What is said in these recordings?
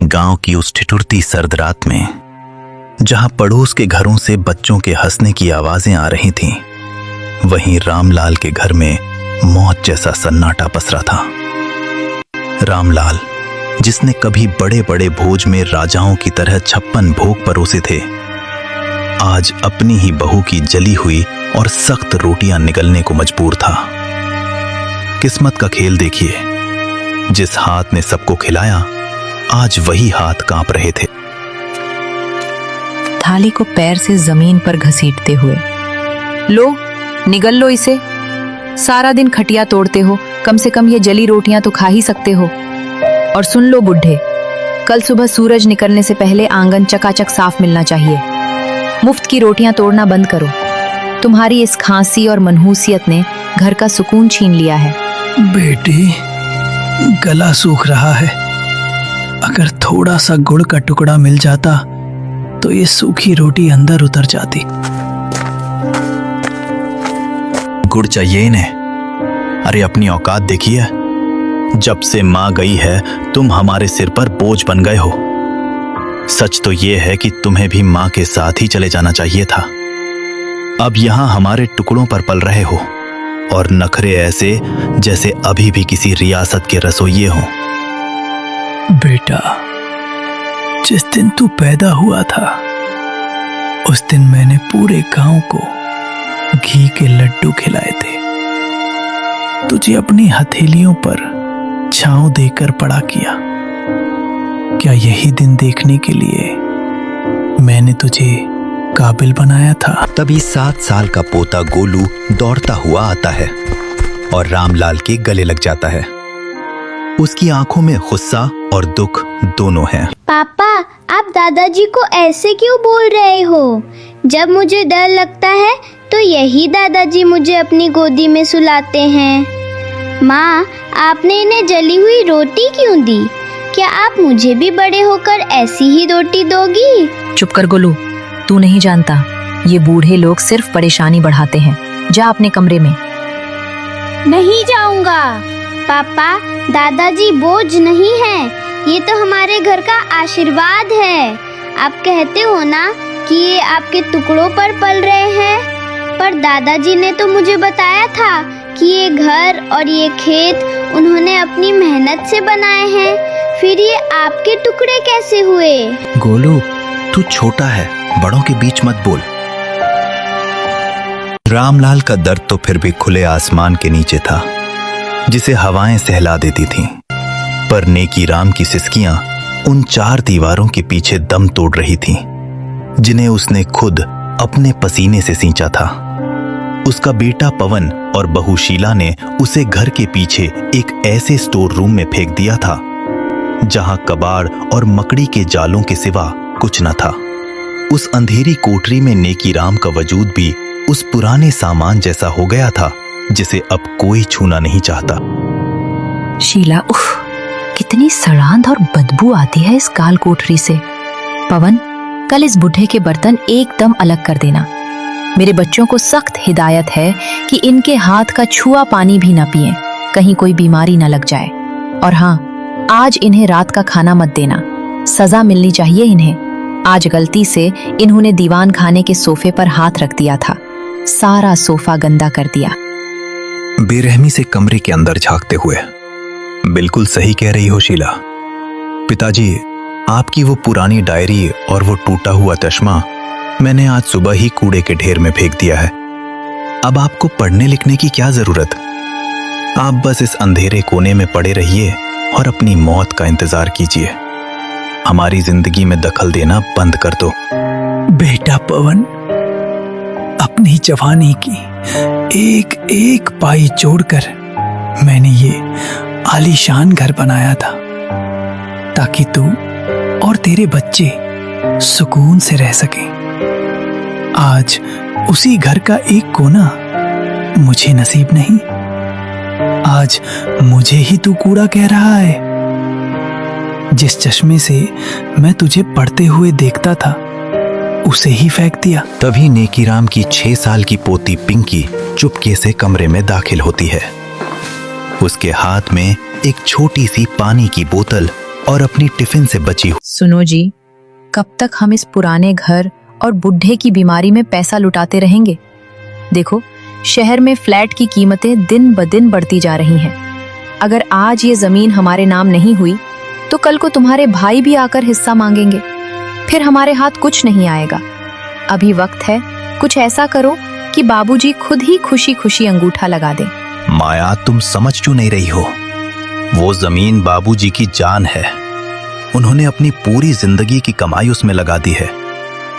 गांव की उस ठिठुरती सर्द रात में, जहां पड़ोस के घरों से बच्चों के हंसने की आवाजें आ रही थीं, वहीं रामलाल के घर में मौत जैसा सन्नाटा पसरा था। रामलाल, जिसने कभी बड़े बड़े भोज में राजाओं की तरह 56 भोग परोसे थे, आज अपनी ही बहू की जली हुई और सख्त रोटियां निगलने को मजबूर था। किस्मत का खेल देखिए, जिस हाथ ने सबको खिलाया, आज वही हाथ कांप रहे थे। थाली को पैर से जमीन पर घसीटते हुए, लो निगल लो इसे, सारा दिन खटिया तोड़ते हो, कम से कम ये जली रोटियां तो खा ही सकते हो। और सुन लो बुढ़े, कल सुबह सूरज निकलने से पहले आंगन चकाचक साफ मिलना चाहिए। मुफ्त की रोटियां तोड़ना बंद करो। तुम्हारी इस खांसी और मनहूसियत ने घर का सुकून छीन लिया है। बेटी, गला सूख रहा है, अगर थोड़ा सा गुड़ का टुकड़ा मिल जाता तो ये सूखी रोटी अंदर उतर जाती। गुड़ चाहिए इन्हें? अरे अपनी औकात देखिए, जब से माँ गई है तुम हमारे सिर पर बोझ बन गए हो। सच तो ये है कि तुम्हें भी माँ के साथ ही चले जाना चाहिए था। अब यहां हमारे टुकड़ों पर पल रहे हो और नखरे ऐसे जैसे अभी भी किसी रियासत के रसोइये हो। बेटा, जिस दिन तू पैदा हुआ था, उस दिन मैंने पूरे गांव को घी के लड्डू खिलाए थे। तुझे अपनी हथेलियों पर छांव देकर बड़ा किया। क्या यही दिन देखने के लिए मैंने तुझे काबिल बनाया था? तभी 7 साल का पोता गोलू दौड़ता हुआ आता है और रामलाल के गले लग जाता है। उसकी आंखों में गुस्सा और दुख दोनों हैं। पापा, आप दादाजी को ऐसे क्यों बोल रहे हो? जब मुझे डर लगता है तो यही दादाजी मुझे अपनी गोदी में सुलाते हैं। माँ, आपने इन्हें जली हुई रोटी क्यों दी? क्या आप मुझे भी बड़े होकर ऐसी ही रोटी दोगी? चुप कर गोलू, तू नहीं जानता, ये बूढ़े लोग सिर्फ परेशानी बढ़ाते हैं। जा अपने कमरे में। नहीं जाऊंगा। पापा, दादाजी बोझ नहीं है, ये तो हमारे घर का आशीर्वाद है। आप कहते हो ना कि ये आपके टुकड़ों पर पल रहे हैं, पर दादाजी ने तो मुझे बताया था कि ये घर और ये खेत उन्होंने अपनी मेहनत से बनाए हैं। फिर ये आपके टुकड़े कैसे हुए? गोलू, तू छोटा है, बड़ों के बीच मत बोल। रामलाल का दर्द तो फिर भी खुले आसमान के नीचे था, जिसे हवाएं सहला देती थीं। पर नेकी राम की सिसकियां उन 4 दीवारों के पीछे दम तोड़ रही थीं, जिन्हें उसने खुद अपने पसीने से सींचा था। उसका बेटा पवन और बहू शीला ने उसे घर के पीछे एक ऐसे स्टोर रूम में फेंक दिया था, जहां कबाड़ और मकड़ी के जालों के सिवा कुछ न था। उस अंधेरी कोठरी में नेकी राम का वजूद भी उस पुराने सामान जैसा हो गया था, जिसे अब कोई छूना नहीं चाहता। शीला, उफ, कितनी सड़ांध और बदबू आती है इस काल कोठरी से। पवन, कल इस बुढ़े के बर्तन एकदम अलग कर देना। मेरे बच्चों को सख्त हिदायत है कि इनके हाथ का छुआ पानी भी ना पिएं, कहीं कोई बीमारी ना लग जाए। और हाँ, आज इन्हें रात का खाना मत देना, सजा मिलनी चाहिए इन्हें। आज गलती से इन्होंने दीवान खाने के सोफे पर हाथ रख दिया था, सारा सोफा गंदा कर दिया। बेरहमी से कमरे के अंदर झांकते हुए, बिल्कुल सही कह रही हो शीला। पिताजी, आपकी वो पुरानी डायरी और वो टूटा हुआ चश्मा मैंने आज सुबह ही कूड़े के ढेर में फेंक दिया है। अब आपको पढ़ने लिखने की क्या जरूरत? आप बस इस अंधेरे कोने में पड़े रहिए और अपनी मौत का इंतजार कीजिए। हमारी जिंदगी में दखल देना बंद कर दो। बेटा पवन, अपनी जवानी की एक एक पाई जोड़कर मैंने ये आलीशान घर बनाया था, ताकि तू और तेरे बच्चे सुकून से रह सकें। आज उसी घर का एक कोना मुझे नसीब नहीं। आज मुझे ही तू कूड़ा कह रहा है। जिस चश्मे से मैं तुझे पढ़ते हुए देखता था, उसे ही फेंक दिया। तभी नेकीराम की 6 साल की पोती पिंकी चुपके से कमरे में दाखिल होती है। उसके हाथ में एक छोटी सी पानी की बोतल और अपनी टिफिन से बची हुई। सुनो जी, कब तक हम इस पुराने घर और बुढ़े की बीमारी में पैसा लुटाते रहेंगे? देखो, शहर में फ्लैट की कीमतें दिन ब दिन बढ़ती जा रही हैं। अगर आज ये जमीन हमारे नाम नहीं हुई तो कल को तुम्हारे भाई भी आकर हिस्सा मांगेंगे, फिर हमारे हाथ कुछ नहीं आएगा। अभी वक्त है, कुछ ऐसा करो कि बाबूजी खुद ही खुशी खुशी अंगूठा लगा दें। माया, तुम समझ क्यों नहीं रही हो? वो जमीन बाबूजी की जान है। उन्होंने अपनी पूरी जिंदगी की कमाई उसमें लगा दी है।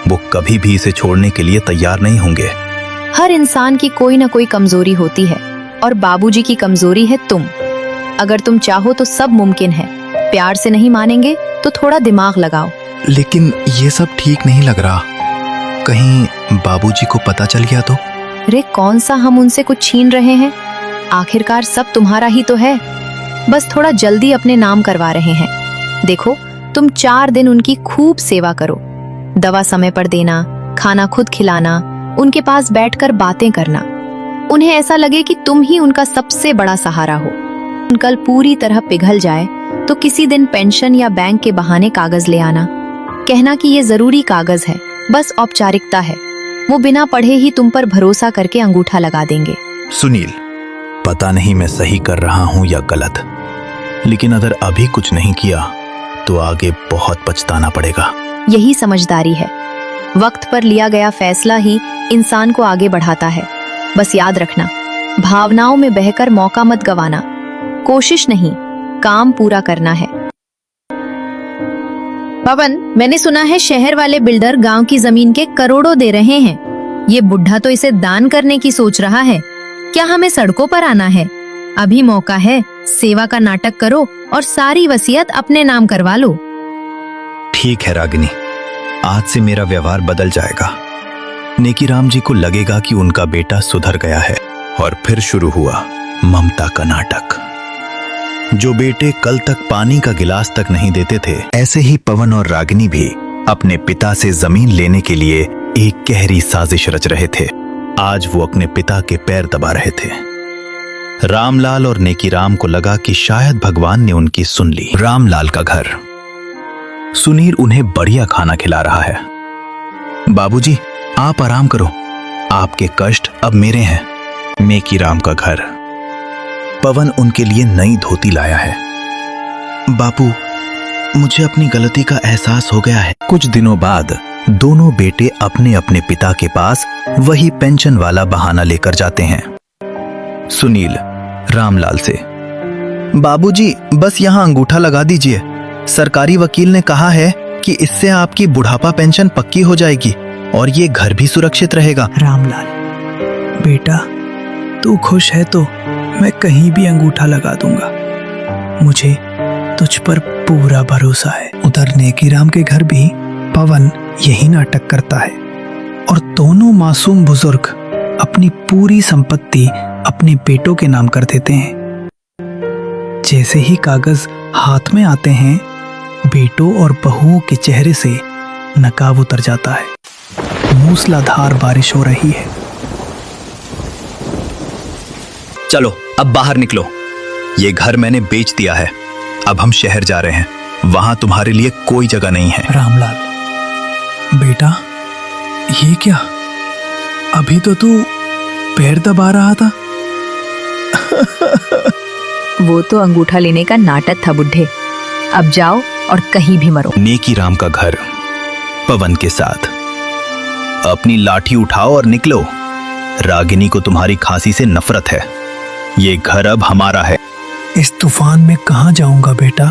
वो कभी भी इसे छोड़ने के लिए तैयार नहीं होंगे। हर इंसान की कोई ना कोई कमजोरी होती है और बाबूजी की कमजोरी है तुम। अगर तुम चाहो तो सब मुमकिन है। प्यार से नहीं मानेंगे तो थोड़ा दिमाग लगाओ। लेकिन ये सब ठीक नहीं लग रहा। कहीं बाबूजी को पता चल गया तो? रे, कौन सा हम उनसे कुछ छीन रहे हैं? आखिरकार सब तुम्हारा ही तो है। बस थोड़ा जल्दी अपने नाम करवा रहे हैं। देखो, तुम 4 दिन उनकी खूब सेवा करो। दवा समय पर देना, खाना खुद खिलाना, उनके पास बैठकर बातें करना। उन्हें ऐसा लगे कि तुम ही उनका सबसे बड़ा सहारा हो। कल पूरी तरह पिघल जाए तो किसी दिन पेंशन या बैंक के बहाने कागज ले आना। कहना कि ये जरूरी कागज है, बस औपचारिकता है। वो बिना पढ़े ही तुम पर भरोसा करके अंगूठा लगा देंगे। सुनील, पता नहीं मैं सही कर रहा हूं या गलत, लेकिन अगर अभी कुछ नहीं किया तो आगे बहुत पछताना पड़ेगा। यही समझदारी है। वक्त पर लिया गया फैसला ही इंसान को आगे बढ़ाता है। बस याद रखना, भावनाओं में बहकर मौका मत गंवाना। कोशिश नहीं, काम पूरा करना है। पवन, मैंने सुना है शहर वाले बिल्डर गांव की जमीन के करोड़ों दे रहे हैं। ये बुढ़ा तो इसे दान करने की सोच रहा है। क्या हमें सड़कों पर आना है? अभी मौका है, सेवा का नाटक करो और सारी वसीयत अपने नाम करवा लो। ठीक है रागिनी, आज से मेरा व्यवहार बदल जाएगा। नेकीराम जी को लगेगा कि उनका बेटा सुधर गया है। और फिर शुरू हुआ ममता का नाटक। जो बेटे कल तक पानी का गिलास तक नहीं देते थे, ऐसे ही पवन और रागिनी भी अपने पिता से जमीन लेने के लिए एक गहरी साजिश रच रहे थे। आज वो अपने पिता के पैर दबा रहे थे। रामलाल और नेकीराम को लगा कि शायद भगवान ने उनकी सुन ली। रामलाल का घर। सुनील उन्हें बढ़िया खाना खिला रहा है। बाबूजी, आप आराम करो, आपके कष्ट अब मेरे हैं। नेकीराम का घर। पवन उनके लिए नई धोती लाया है। बापू, मुझे अपनी गलती का एहसास हो गया है। कुछ दिनों बाद दोनों बेटे अपने अपने पिता के पास वही पेंशन वाला बहाना लेकर जाते हैं। सुनील रामलाल से, बाबूजी, बस यहाँ अंगूठा लगा दीजिए। सरकारी वकील ने कहा है कि इससे आपकी बुढ़ापा पेंशन पक्की हो जाएगी और ये घर भी सुरक्षित रहेगा। रामलाल बेटा, तू खुश है तो मैं कहीं भी अंगूठा लगा दूंगा। मुझे तुझ पर पूरा भरोसा है। उधर नेकीराम के घर भी पवन यही नाटक करता है और दोनों मासूम बुजुर्ग अपनी पूरी संपत्ति अपने बेटों के नाम कर देते हैं। जैसे ही कागज हाथ में आते हैं, बेटों और बहुओं के चेहरे से नकाब उतर जाता है। मूसलाधार बारिश हो रही है। चलो अब बाहर निकलो। ये घर मैंने बेच दिया है। अब हम शहर जा रहे हैं। वहां तुम्हारे लिए कोई जगह नहीं है। रामलाल बेटा, ये क्या? अभी तो तू पैर दबा रहा था। वो तो अंगूठा लेने का नाटक था बुढ़े। अब जाओ और कहीं भी मरो। नेकीराम का घर। पवन के साथ। अपनी लाठी उठाओ और निकलो। रागिनी को तुम्हारी खांसी से नफरत है। ये घर अब हमारा है। इस तूफान में कहाँ जाऊंगा बेटा?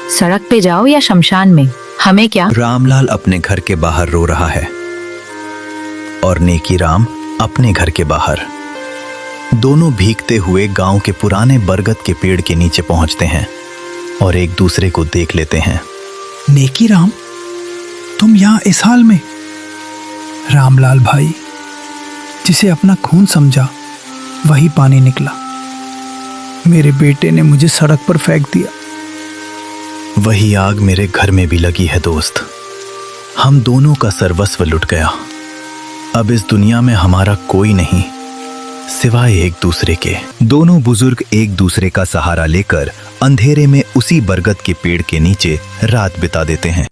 सड़क पे जाओ या शमशान में, हमें क्या। रामलाल अपने घर के बाहर रो रहा है और नेकीराम अपने घर के बाहर। दोनों भीगते हुए गांव के पुराने बरगद के पेड़ के नीचे पहुंचते हैं और एक दूसरे को देख लेते हैं। नेकीराम, तुम यहाँ इस हाल में? रामलाल भाई, जिसे अपना खून समझा वही पानी निकला। मेरे बेटे ने मुझे सड़क पर फेंक दिया। वही आग मेरे घर में भी लगी है दोस्त। हम दोनों का सर्वस्व लुट गया। अब इस दुनिया में हमारा कोई नहीं, सिवाय एक दूसरे के। दोनों बुजुर्ग एक दूसरे का सहारा लेकर अंधेरे में उसी बरगद के पेड़ के नीचे रात बिता देते हैं।